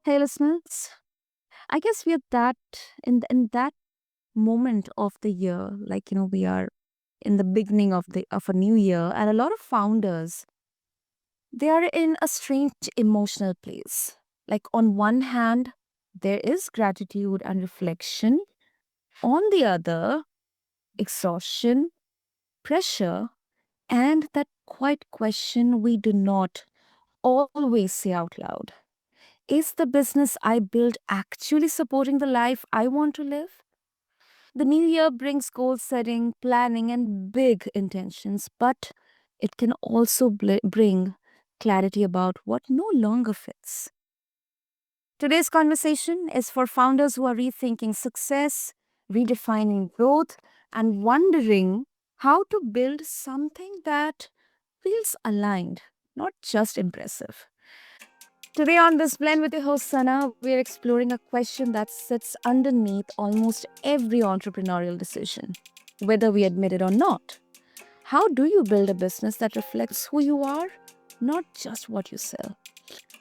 Hey, listeners. I guess we are that in that moment of the year, we are in the beginning of a new year, and a lot of founders they are in a strange emotional place. Like on one hand, there is gratitude and reflection. On the other, exhaustion, pressure, and that quiet question we do not always say out loud. Is the business I build actually supporting the life I want to live? The new year brings goal setting, planning, and big intentions, but it can also bring clarity about what no longer fits. Today's conversation is for founders who are rethinking success, redefining growth, and wondering how to build something that feels aligned, not just impressive. Today on BizBlend with your host Sana, we're exploring a question that sits underneath almost every entrepreneurial decision, whether we admit it or not. How do you build a business that reflects who you are, not just what you sell?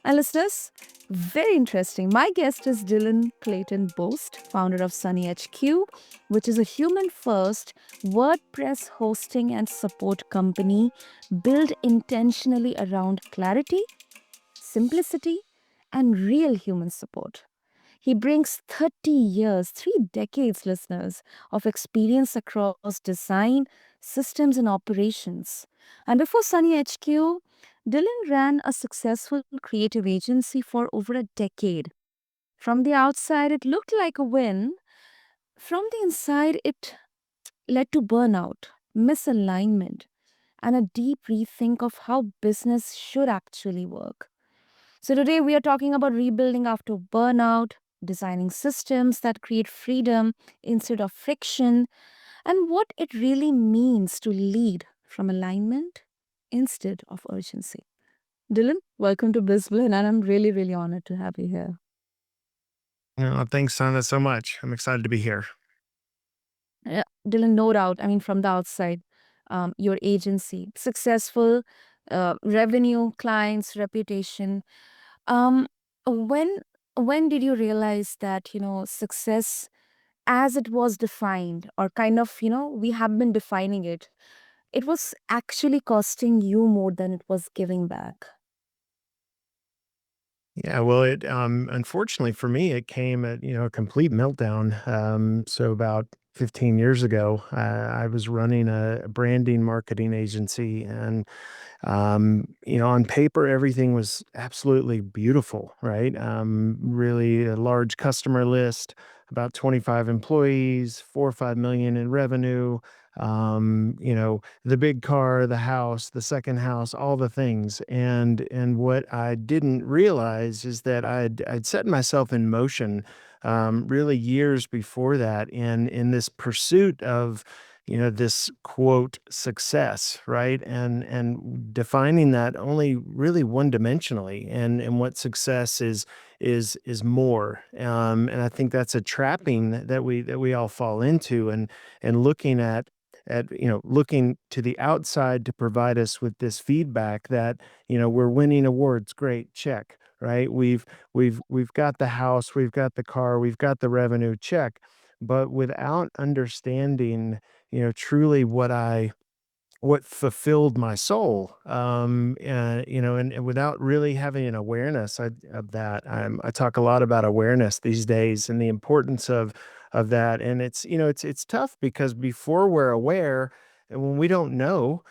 And listeners, very interesting. My guest is Dylan Clayton Bost, founder of SunnyHQ, which is a human first WordPress hosting and support company built intentionally around clarity, simplicity, and real human support. He brings 30 years, 3 decades, listeners, of experience across design, systems, and operations. And before Sunny HQ, Dylan ran a successful creative agency for over a decade. From the outside, it looked like a win. From the inside, it led to burnout, misalignment, and a deep rethink of how business should actually work. So, today we are talking about rebuilding after burnout, designing systems that create freedom instead of friction, and what it really means to lead from alignment instead of urgency. Dylan, welcome to BizBlend, and I'm really, really honored to have you here. Thanks, Sana, so much. I'm excited to be here. Yeah, Dylan, no doubt, I mean, from the outside, your agency, successful, revenue, clients, reputation. Um, when when did you realize that success as it was defined, or kind of we have been defining it, it was actually costing you more than it was giving back? Yeah, well, it unfortunately for me, it came at a complete meltdown. So about 15 years ago, I was running a branding marketing agency, and on paper, everything was absolutely beautiful, right? Really a large customer list, about 25 employees, 4 or 5 million in revenue. The big car, the house, the second house, all the things. And what I didn't realize is that I'd set myself in motion really years before that in this pursuit of this quote success, right? And defining that only really one dimensionally, and what success is more. And I think that's a trapping that we all fall into, and looking to the outside to provide us with this feedback that we're winning awards, great, check, right? We've got the house, we've got the car, we've got the revenue, check. But without understanding truly what fulfilled my soul, and without really having an awareness of that. I talk a lot about awareness these days and the importance of that. And it's tough because before we're aware, and when we don't know.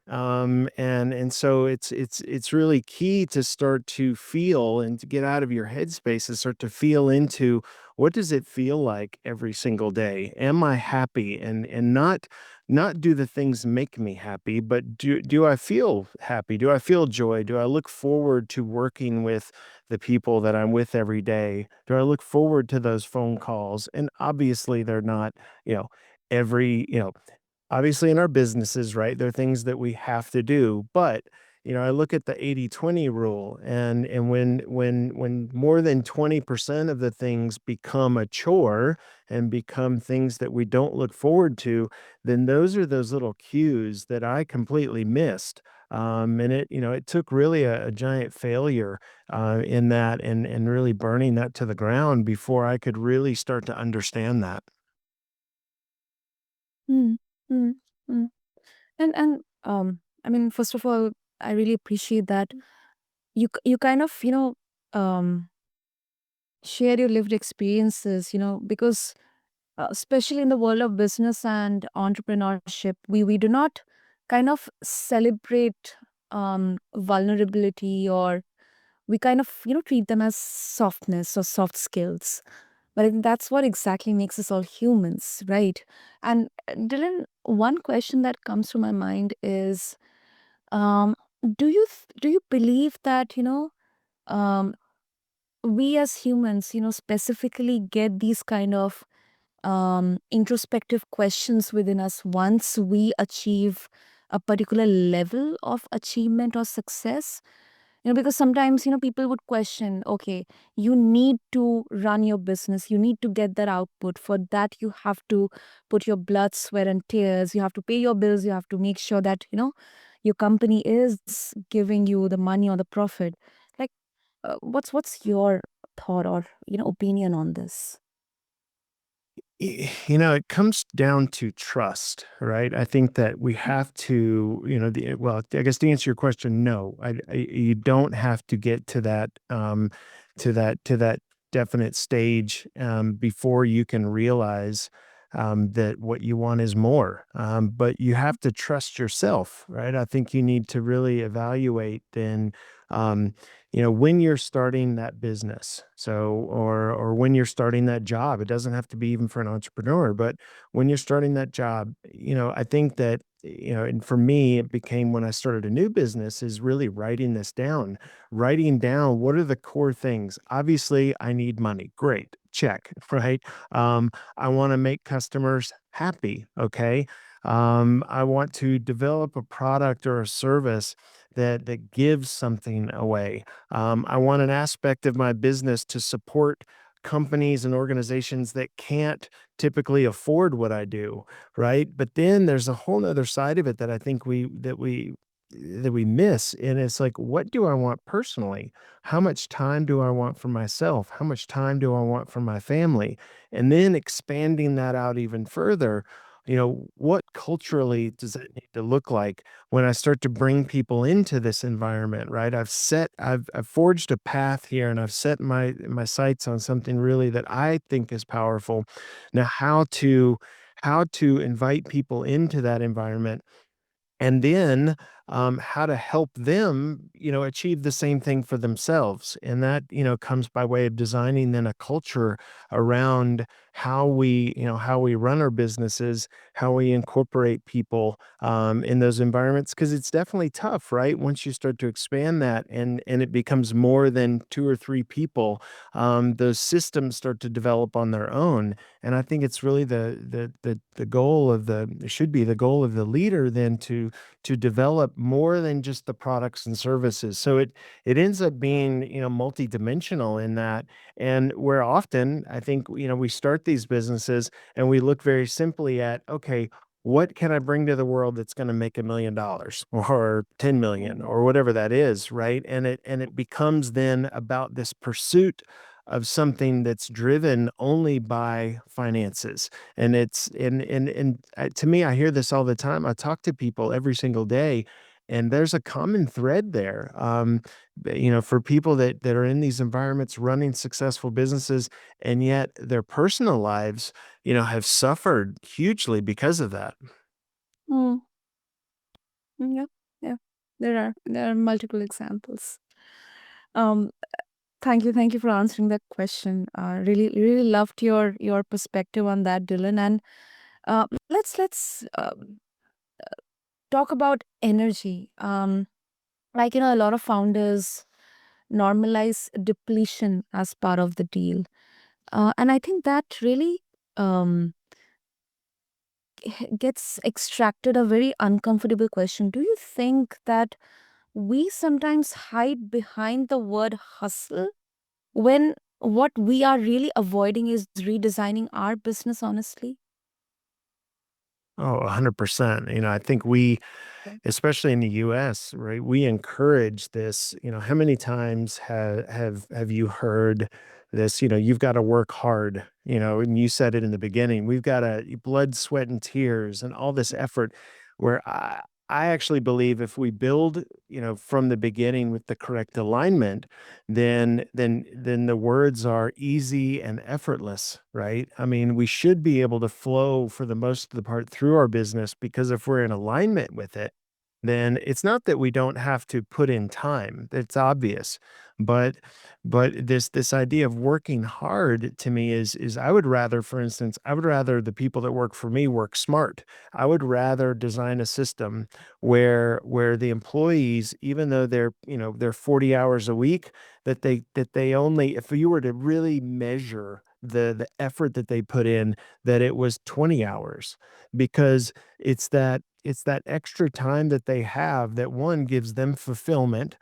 And so it's really key to start to feel and to get out of your headspace and start to feel into what does it feel like every single day? Am I happy? And not do the things make me happy, but do I feel happy? Do I feel joy? Do I look forward to working with the people that I'm with every day? Do I look forward to those phone calls? And obviously they're not, you know, every, obviously in our businesses, right? There are things that we have to do, but I look at the 80-20 rule, and when more than 20% of the things become a chore and become things that we don't look forward to, then those are those little cues that I completely missed. And it took really a giant failure in that, and really burning that to the ground before I could really start to understand that. Mm, mm, mm. I mean, first of all, I really appreciate that you kind of, um, share your lived experiences, because especially in the world of business and entrepreneurship, we do not kind of celebrate vulnerability, or we kind of, treat them as softness or soft skills. But I think that's what exactly makes us all humans, right? And Dylan, one question that comes to my mind is, um, do you believe that, um, we as humans, specifically get these kind of introspective questions within us once we achieve a particular level of achievement or success? Because sometimes, people would question, okay, you need to run your business, you need to get that output. For that, you have to put your blood, sweat, and tears. You have to pay your bills. You have to make sure that, your company is giving you the money or the profit. Like, what's your thought or, opinion on this? It comes down to trust, right? I think that we have to, well, I guess to answer your question, no, you don't have to get to that, to that definite stage before you can realize that what you want is more. But you have to trust yourself, right? I think you need to really evaluate then. Um, when you're starting that business, or when you're starting that job, it doesn't have to be even for an entrepreneur, but when you're starting that job, I think that, and for me it became, when I started a new business, is really writing down what are the core things. Obviously I need money, great, check. Right. I want to make customers happy. Okay. I want to develop a product or a service that gives something away. I want an aspect of my business to support companies and organizations that can't typically afford what I do, right? But then there's a whole nother side of it that I think we miss. And it's like, what do I want personally? How much time do I want for myself? How much time do I want for my family? And then expanding that out even further, what culturally does it need to look like when I start to bring people into this environment, right? I've forged a path here, and I've set my sights on something really that I think is powerful. Now, how to invite people into that environment, and then how to help them, achieve the same thing for themselves. And that, comes by way of designing then a culture around how we run our businesses, how we incorporate people in those environments, because it's definitely tough, right? Once you start to expand that, and it becomes more than two or three people, those systems start to develop on their own. And I think it's really the goal of the it should be the goal of the leader then to develop more than just the products and services. So it ends up being, multidimensional in that. And where often I think, we start these businesses and we look very simply at, okay, what can I bring to the world that's going to make $1 million or 10 million Mm. or whatever that is, right? And it becomes then about this pursuit of something that's driven only by finances. And it's to me, I hear this all the time. I talk to people every single day, and there's a common thread there. For people that are in these environments running successful businesses, and yet their personal lives, have suffered hugely because of that. Mm, yeah, yeah. There are multiple examples. Um, thank you for answering that question. Really loved your perspective on that, Dylan. And let's talk about energy. A lot of founders normalize depletion as part of the deal, and I think that really um, gets extracted a very uncomfortable question. Do you think that we sometimes hide behind the word hustle when what we are really avoiding is redesigning our business honestly. Oh, 100%. I think we, especially in the US, right? We encourage this. How many times have you heard this, you've got to work hard, and you said it in the beginning. We've got to blood, sweat, and tears and all this effort where I actually believe if we build, from the beginning with the correct alignment, then the words are easy and effortless, right? I mean, we should be able to flow for the most of the part through our business because if we're in alignment with it, then it's not that we don't have to put in time. It's obvious. But this idea of working hard to me is I would rather, for instance, I would rather the people that work for me work smart. I would rather design a system where the employees, even though they're 40 hours a week, that they only, if you were to really measure the effort that they put in, that it was 20 hours, because it's that extra time that they have that one gives them fulfillment,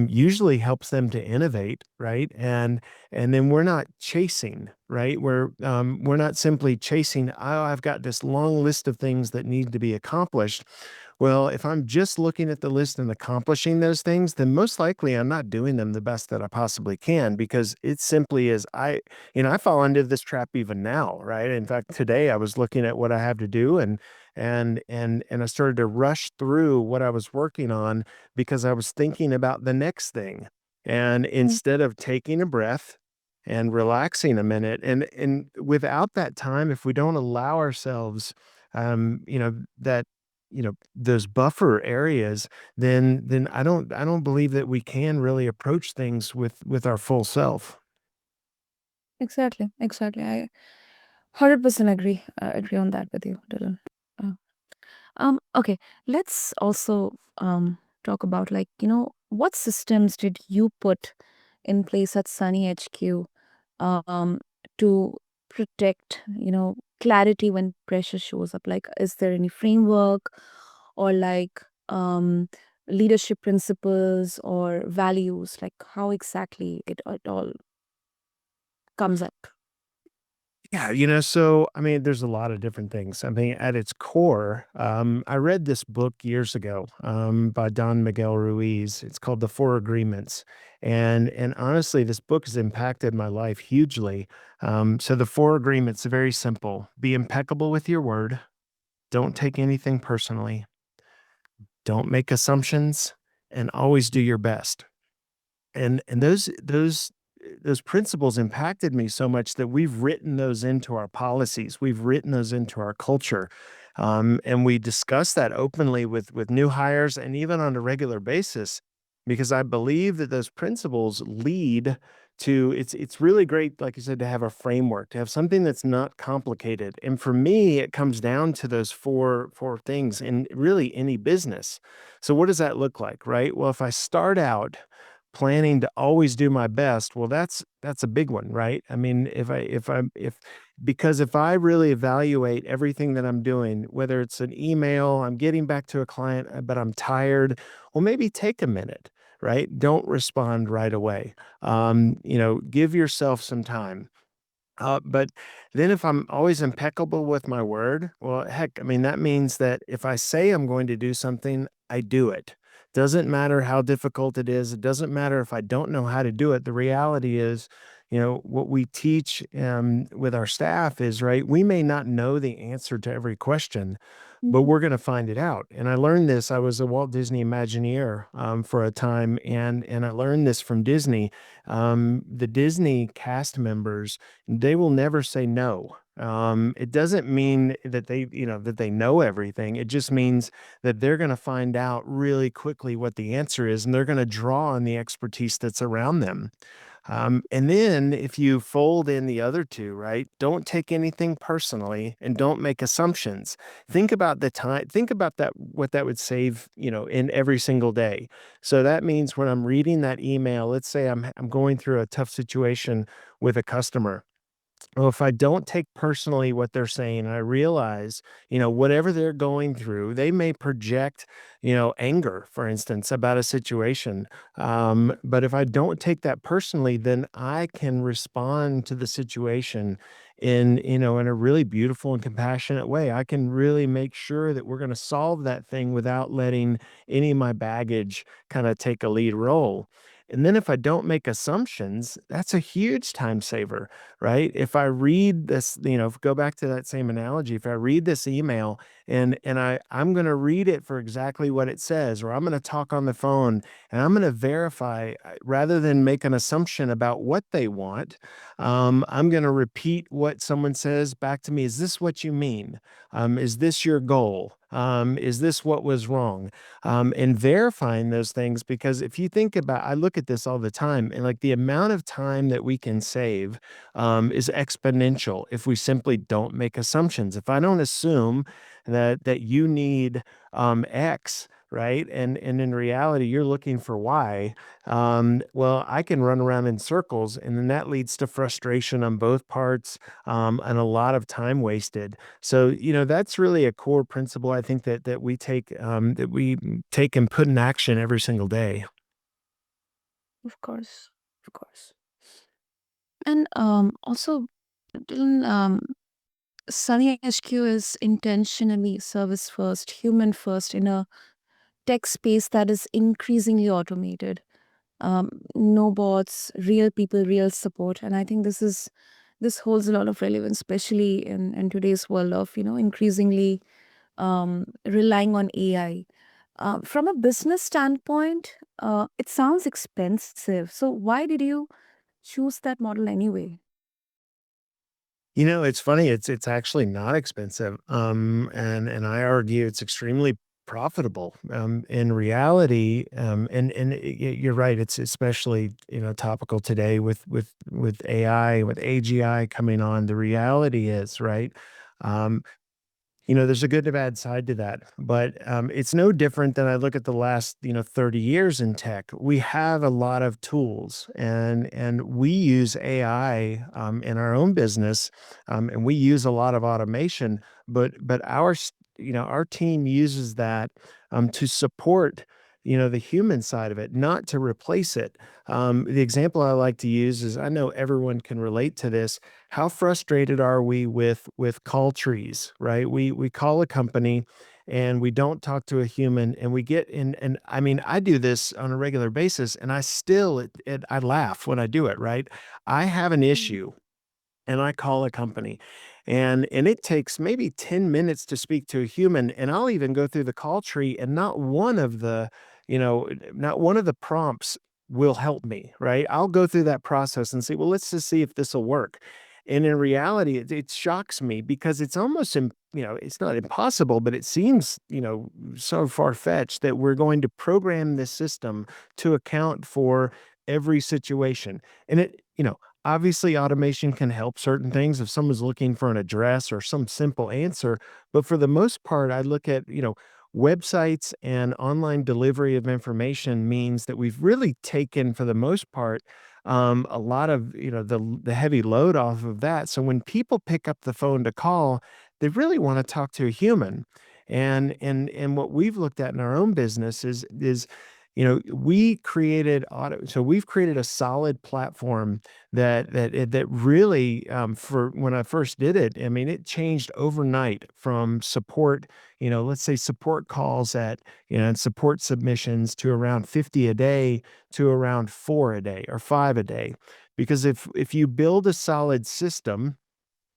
usually helps them to innovate, right? And then we're not chasing, right? We're not simply chasing. Oh, I've got this long list of things that need to be accomplished. Well, if I'm just looking at the list and accomplishing those things, then most likely I'm not doing them the best that I possibly can, because it simply is I fall into this trap even now, right? In fact, today I was looking at what I have to do, and I started to rush through what I was working on because I was thinking about the next thing. And Mm. instead of taking a breath and relaxing a minute, and without that time, if we don't allow ourselves that those buffer areas, then I don't believe that we can really approach things with our full self. Exactly, exactly. I 100% agree on that with you, Dylan. Uh, okay, let's also talk about, like, what systems did you put in place at Sunny HQ um to protect, clarity when pressure shows up? Like, is there any framework or like leadership principles or values? Like, how exactly it all comes up? Yeah, so I mean, there's a lot of different things. I mean, at its core, I read this book years ago, by Don Miguel Ruiz. It's called The Four Agreements, and honestly, this book has impacted my life hugely. So the Four Agreements are very simple: be impeccable with your word, don't take anything personally, don't make assumptions, and always do your best. And those principles impacted me so much that we've written those into our policies. We've written those into our culture. And we discuss that openly with new hires and even on a regular basis, because I believe that those principles lead to, it's really great, like you said, to have a framework, to have something that's not complicated. And for me, it comes down to those four things in really any business. So what does that look like, right? Well, if I start out planning to always do my best, well, that's a big one, right? I mean, if because if I really evaluate everything that I'm doing, whether it's an email, I'm getting back to a client, but I'm tired, well, maybe take a minute, right? Don't respond right away. Give yourself some time. But then if I'm always impeccable with my word, well, heck, I mean, that means that if I say I'm going to do something, I do it. Doesn't matter how difficult it is. It doesn't matter if I don't know how to do it. The reality is, what we teach with our staff is, right, we may not know the answer to every question, but Mhm. we're going to find it out. And I learned this. I was a Walt Disney Imagineer for a time, and I learned this from Disney. The Disney cast members, they will never say no. It doesn't mean that they know everything. It just means that they're going to find out really quickly what the answer is, and they're going to draw on the expertise that's around them. And then if you fold in the other two, right? Don't take anything personally and don't make assumptions. Think about the time, think about that, what that would save, in every single day. So that means when I'm reading that email, let's say I'm going through a tough situation with a customer, Well, if I don't take personally what they're saying, I realize, whatever they're going through, they may project, anger, for instance, about a situation. But if I don't take that personally, then I can respond to the situation in a really beautiful and compassionate way. I can really make sure that we're going to solve that thing without letting any of my baggage kind of take a lead role. And then if I don't make assumptions, that's a huge time saver, right? If I read this, go back to that same analogy, if I read this email and I'm going to read it for exactly what it says, or I'm going to talk on the phone and I'm going to verify rather than make an assumption about what they want, I'm going to repeat what someone says back to me. Is this what you mean? Is this your goal? Is this what was wrong? And verifying those things, because if you think about, I look at this all the time, and like the amount of time that we can save is exponential if we simply don't make assumptions. If I don't assume that you need X, right, and in reality you're looking for Y, well, I can run around in circles, and then that leads to frustration on both parts, and a lot of time wasted. So that's really a core principle. I think that we take and put in action every single day. Of course, of course. And also, Dylan, Sunny HQ is intentionally service first, human first in a tech space that is increasingly automated. No bots, real people, real support. And I think this holds a lot of relevance, especially in today's world of increasingly relying on AI. From a business standpoint, it sounds expensive. So why did you choose that model anyway? It's funny, it's actually not expensive, and I argue it's extremely profitable. In reality, you're right, it's especially, topical today with AI, with AGI coming on. The reality is, right, um, there's a good and bad side to that, but it's no different than I look at the last, 30 years in tech. We have a lot of tools, and we use AI in our own business, and we use a lot of automation. But our team uses that to support, the human side of it, not to replace it. The example I like to use is, I know everyone can relate to this. How frustrated are we with call trees, right? We call a company and we don't talk to a human, and we get in, and I mean, I do this on a regular basis, and I still I laugh when I do it, right? I have an Mm. issue and I call a company, and it takes maybe 10 minutes to speak to a human, and I'll even go through the call tree, and not one of the prompts will help me, right? I'll go through that process and say, well, let's just see if this will work. And in reality, it shocks me because it's almost it's not impossible, but it seems, so far-fetched that we're going to program this system to account for every situation. And obviously, automation can help certain things if someone's looking for an address or some simple answer, but for the most part, I look at, websites and online delivery of information means that we've really taken, for the most part, a lot of, the heavy load off of that. So when people pick up the phone to call, they really want to talk to a human. And what we've looked at in our own business is we've created a solid platform that really, for when I first did it, I mean, it changed overnight from support, let's say support calls and support submissions to around 50 a day to around 4 a day or 5 a day. Because if you build a solid system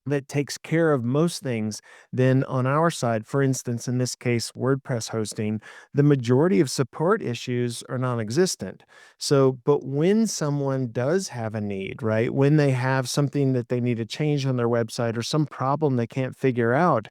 that takes care of most things, then on our side, for instance, in this case, WordPress hosting, the majority of support issues are non-existent. So, but when someone does have a need, right, when they have something that they need to change on their website or some problem they can't figure out,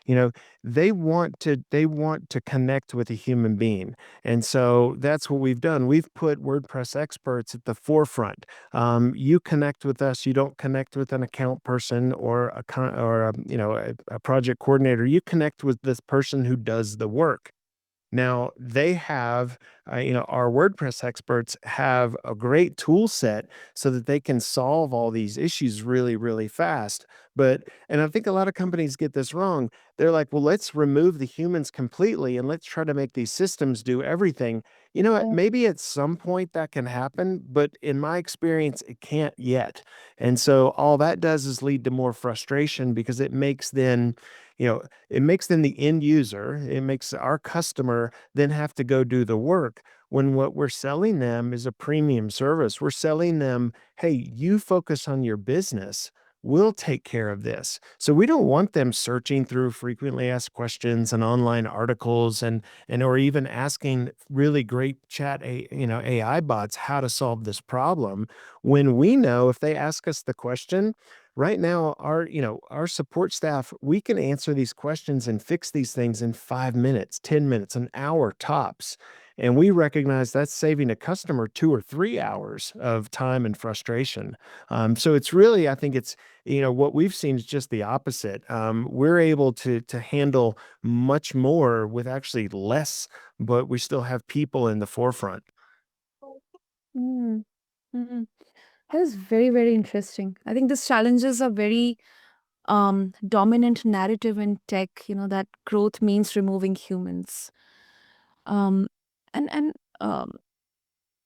you know, they want to connect with a human being. And so that's what we've done. We've put WordPress experts at the forefront. You connect with us. You don't connect with an account person or a project coordinator. You connect with this person who does the work. Now, they have, our WordPress experts have a great tool set so that they can solve all these issues really, really fast. And I think a lot of companies get this wrong. They're like, well, let's remove the humans completely and let's try to make these systems do everything. You know what? Mm. Maybe at some point that can happen, but in my experience, it can't yet. And so all that does is lead to more frustration because you know, it makes then the end user, it makes our customer then have to go do the work when what we're selling them is a premium service. We're selling them, hey, you focus on your business. We'll take care of this. So we don't want them searching through frequently asked questions and online articles and or even asking really great AI bots how to solve this problem when we know if they ask us the question. Right now, our support staff, we can answer these questions and fix these things in 5 minutes, 10 minutes, an hour tops. And we recognize that's saving a customer 2 or 3 hours of time and frustration. So it's really, I think what we've seen is just the opposite. We're able to handle much more with actually less, but we still have people in the forefront. Mm. Mm. That is very, very interesting. I think this challenges a very dominant narrative in tech, that growth means removing humans. Um, and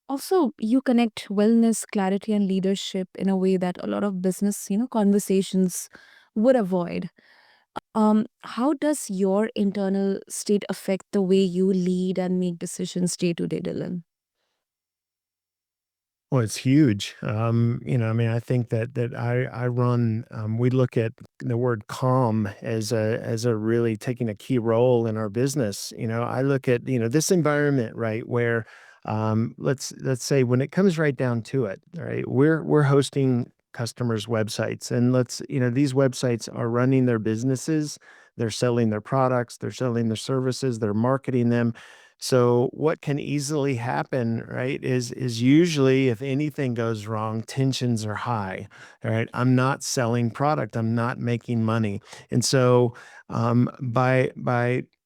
Also, you connect wellness, clarity, and leadership in a way that a lot of business, conversations would avoid. How does your internal state affect the way you lead and make decisions day to day, Dylan? Well, it's huge. I mean, I think that I run. We look at the word calm as a really taking a key role in our business. I look at this environment right where, let's say when it comes right down to it, right, we're hosting customers' websites, and these websites are running their businesses, they're selling their products, they're selling their services, they're marketing them. So what can easily happen, right, is usually if anything goes wrong, tensions are high. All right. I'm not selling product. I'm not making money. And so by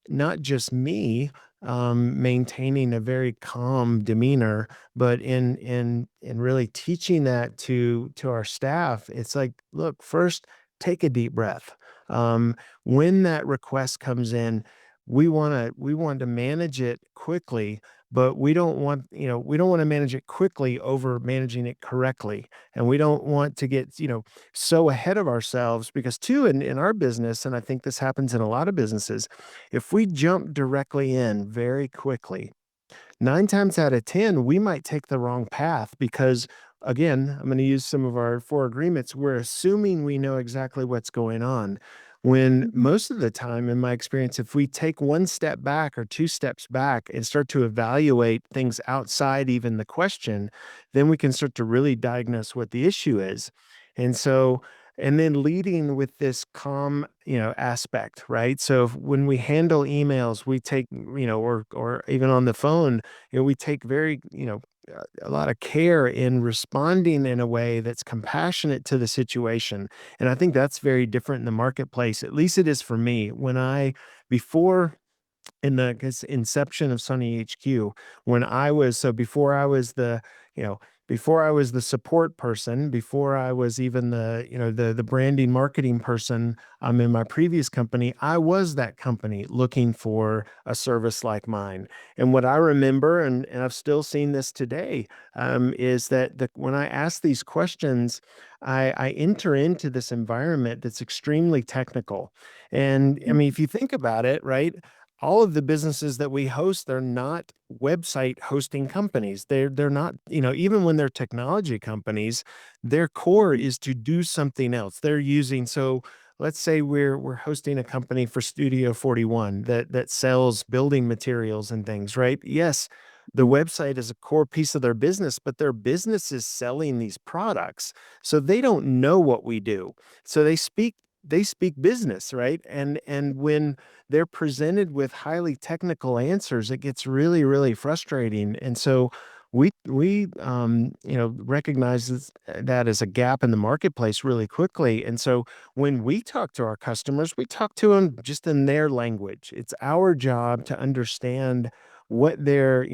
not just me maintaining a very calm demeanor, but in really teaching that to our staff, it's like, look, first take a deep breath. When that request comes in, we want to manage it quickly, but we don't want to manage it quickly over managing it correctly. And we don't want to get, so ahead of ourselves because too in our business, and I think this happens in a lot of businesses, if we jump directly in very quickly, 9 times out of 10, we might take the wrong path because, again, I'm gonna use some of our 4 agreements. We're assuming we know exactly what's going on, when Mhm. most of the time, in my experience, if we take 1 step back or 2 steps back and start to evaluate things outside even the question, then we can start to really diagnose what the issue is. And so and then leading with this calm, aspect, right? So when we handle emails, we take, or even on the phone, we take very, a lot of care in responding in a way that's compassionate to the situation. And I think that's very different in the marketplace. At least it is for me. Before in the 'cause inception of Sunny HQ, before I was you know, before I was the support person, before I was even the branding marketing person, in my previous company, I was that company looking for a service like mine. And what I remember, and I've still seen this today, is that when I ask these questions, I enter into this environment that's extremely technical. And I mean, if you think about it, right? All of the businesses that we host, they're not website hosting companies. They're not, even when they're technology companies, their core Mhm. is to do something else. They're using so let's say we're hosting a company for Studio 41 that sells building materials and things, right? Yes, the Mhm. website is a core piece of their business, but their business is selling these products. So they don't know what we do. So they speak business, right? And when they're presented with highly technical answers, it gets really, really frustrating. And so we recognize that as a gap in the marketplace really quickly. And so when we talk to our customers, we talk to them just in their language. It's our job to understand what their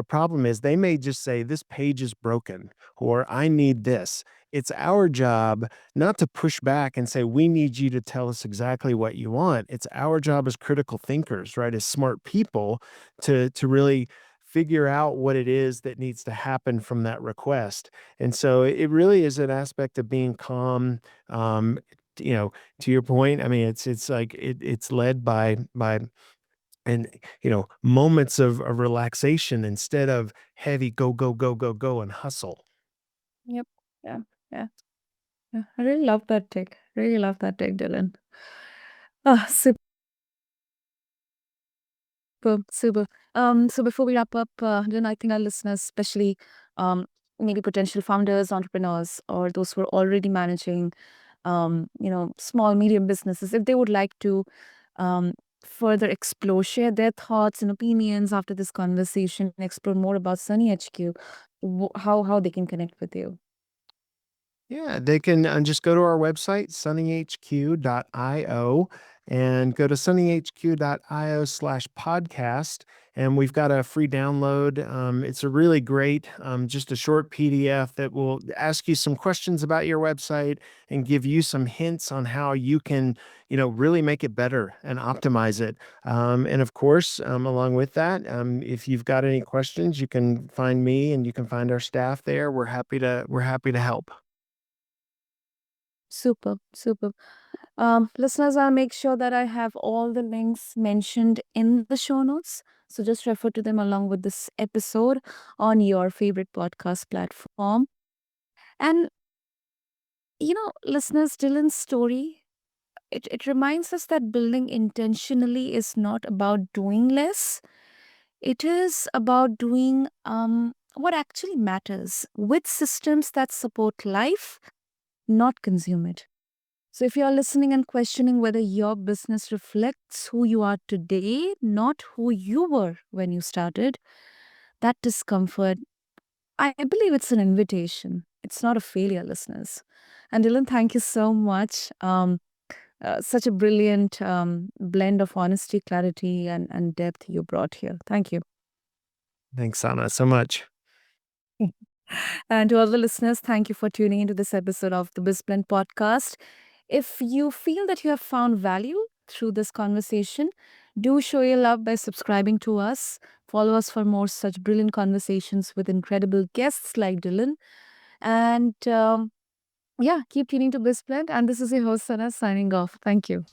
problem is. They may just say, this page is broken, or I need this. It's our job not to push back and say, we need you to tell us exactly what you want. It's our job as critical thinkers, right? As smart people to really figure out what it is that needs to happen from that request. And so it really is an aspect of being calm. Um, you know, to your point, I mean, it's like it's led by and moments of relaxation instead of heavy go go go go go and hustle. Yep. Yeah. Yeah. Yeah. I really love that take. Really love that take, Dylan. Ah, super, super. So before we wrap up, Dylan, I think our listeners, especially maybe potential founders, entrepreneurs, or those who are already managing, small, medium businesses, if they would like to um, further explore, share their thoughts and opinions after this conversation, explore more about SunnyHQ, how they can connect with you. Yeah, they can just go to our website, sunnyhq.io, and go to sunnyhq.io/podcast. And we've got a free download. It's a really great, just a short PDF that will ask you some questions about your website and give you some hints on how you can, really make it better and optimize it. And of course, along with that, if you've got any questions, you can find me and you can find our staff there. We're happy to help. Super, super. Listeners, I'll make sure that I have all the links mentioned in the show notes. So just refer to them along with this episode on your favorite podcast platform. And, listeners, Dylan's story, it reminds us that building intentionally is not about doing less. It is about doing what actually matters with systems that support life, not consume it. So, if you're listening and questioning whether your business reflects who you are today, not who you were when you started, that discomfort, I believe it's an invitation. It's not a failure, listeners. And Dylan, thank you so much. Such a brilliant blend of honesty, clarity, and depth you brought here. Thank you. Thanks, Anna, so much. And to all the listeners, thank you for tuning into this episode of the BizBlend podcast. If you feel that you have found value through this conversation, do show your love by subscribing to us. Follow us for more such brilliant conversations with incredible guests like Dylan. And yeah, keep tuning to BizBlend. And this is your host, Sana, signing off. Thank you.